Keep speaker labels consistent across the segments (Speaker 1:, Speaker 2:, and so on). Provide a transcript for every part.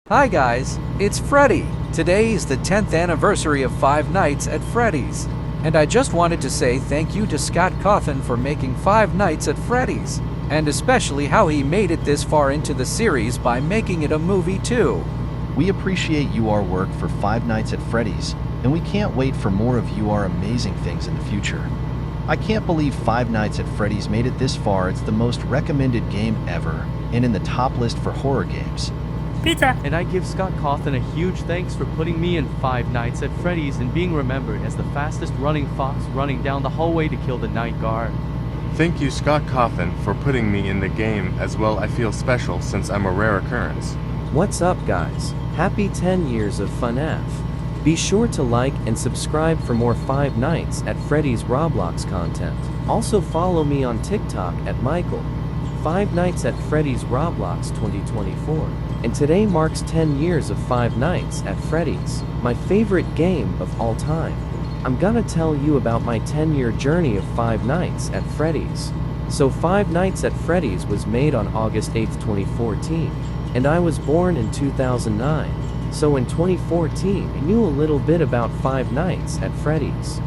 Speaker 1: Hi guys, it's Freddy. Today is the 10th anniversary of Five Nights at Freddy's. And I just wanted to say thank you to Scott Cawthon for making Five Nights at Freddy's. And especially how he made it this far into the series by making it a movie too.
Speaker 2: We appreciate your work for Five Nights at Freddy's, and we can't wait for more of your amazing things in the future. I can't believe Five Nights at Freddy's made it this far. It's the most recommended game ever, and in the top list for horror games.
Speaker 3: Pizza!
Speaker 4: And I give Scott Cawthon a huge thanks for putting me in Five Nights at Freddy's and being remembered as the fastest running fox running down the hallway to kill the night guard.
Speaker 5: Thank you, Scott Cawthon, for putting me in the game as well. I feel special since I'm a rare occurrence.
Speaker 6: What's up, guys? Happy 10 years of Fnaf. Be sure to like and subscribe for more Five Nights at Freddy's Roblox content. Also follow me on TikTok at Michael. Five Nights at Freddy's Roblox 2024. And today marks 10 years of Five Nights at Freddy's, my favorite game of all time. I'm gonna tell you about my 10-year journey of Five Nights at Freddy's. So Five Nights at Freddy's was made on August 8, 2014, and I was born in 2009. So in 2014, I knew a little bit about Five Nights at Freddy's.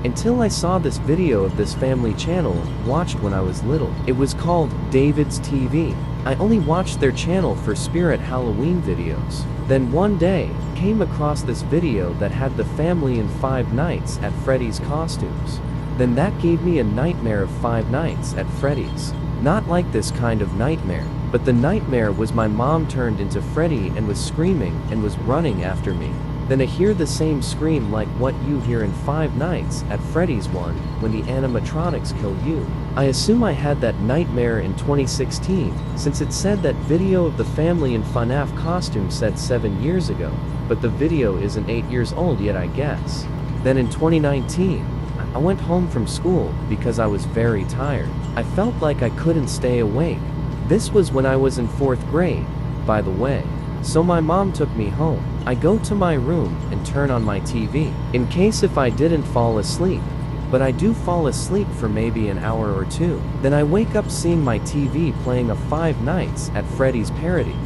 Speaker 6: Until I saw this video of this family channel watched when I was little. It was called David's TV. I only watched their channel for Spirit Halloween videos. Then one day, came across this video that had the family in Five Nights at Freddy's costumes. Then that gave me a nightmare of Five Nights at Freddy's. Not like this kind of nightmare, but the nightmare was my mom turned into Freddy and was screaming and was running after me. Then I hear the same scream like what you hear in Five Nights at Freddy's 1 when the animatronics kill you. I assume I had that nightmare in 2016 since it said that video of the family in Fnaf costume said 7 years ago, but the video isn't 8 years old yet, I guess. Then in 2019, I went home from school because I was very tired. I felt like I couldn't stay awake. This was when I was in 4th grade, by the way. So my mom took me home. I go to my room and turn on my TV, in case if I didn't fall asleep. But I do fall asleep for maybe an hour or two. Then I wake up seeing my TV playing a Five Nights at Freddy's parody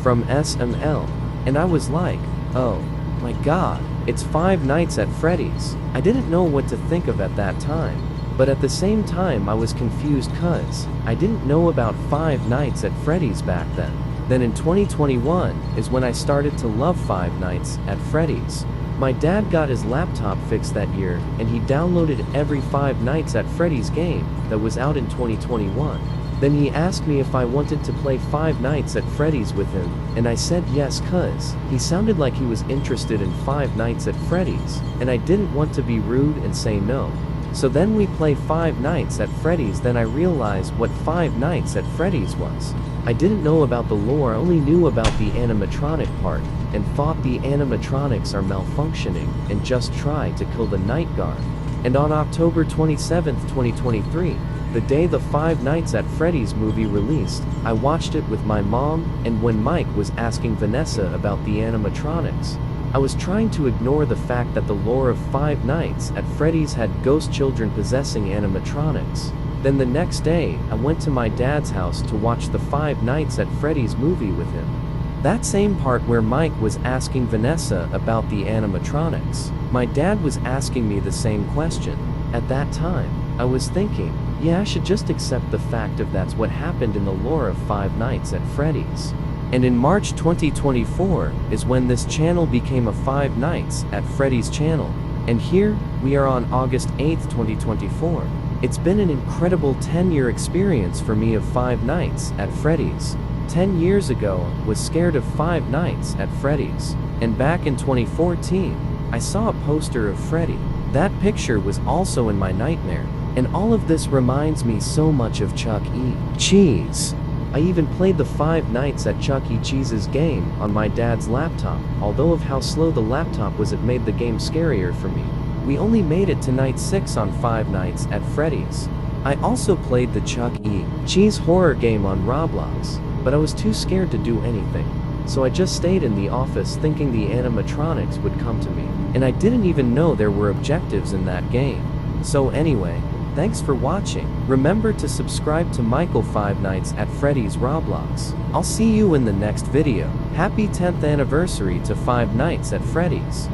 Speaker 6: from SML. And I was like, oh my god, it's Five Nights at Freddy's. I didn't know what to think of at that time. But at the same time I was confused cause I didn't know about Five Nights at Freddy's back then. Then in 2021 is when I started to love Five Nights at Freddy's. My dad got his laptop fixed that year and he downloaded every Five Nights at Freddy's game that was out in 2021. Then he asked me if I wanted to play Five Nights at Freddy's with him, and I said yes cause he sounded like he was interested in Five Nights at Freddy's, and I didn't want to be rude and say no. So then we play Five Nights at Freddy's. Then I realized what Five Nights at Freddy's was. I didn't know about the lore, I only knew about the animatronic part, and thought the animatronics are malfunctioning, and just tried to kill the night guard. And on October 27, 2023, the day the Five Nights at Freddy's movie released, I watched it with my mom, and when Mike was asking Vanessa about the animatronics, I was trying to ignore the fact that the lore of Five Nights at Freddy's had ghost children possessing animatronics. Then the next day, I went to my dad's house to watch the Five Nights at Freddy's movie with him. That same part where Mike was asking Vanessa about the animatronics, my dad was asking me the same question. At that time, I was thinking, yeah, I should just accept the fact of that's what happened in the lore of Five Nights at Freddy's. And in March 2024 is when this channel became a Five Nights at Freddy's channel. And here, we are on August 8, 2024. It's been an incredible 10-year experience for me of Five Nights at Freddy's. 10 years ago, I was scared of Five Nights at Freddy's. And back in 2014, I saw a poster of Freddy. That picture was also in my nightmare. And all of this reminds me so much of Chuck E. Cheese. I even played the Five Nights at Chuck E. Cheese's game on my dad's laptop. Although of how slow the laptop was, it made the game scarier for me. We only made it to night 6 on Five Nights at Freddy's. I also played the Chuck E. Cheese horror game on Roblox, but I was too scared to do anything. So I just stayed in the office thinking the animatronics would come to me. And I didn't even know there were objectives in that game. So anyway, Thanks for watching. Remember to subscribe to Michael Five Nights at Freddy's Roblox. I'll see you in the next video. Happy 10th anniversary to Five Nights at Freddy's.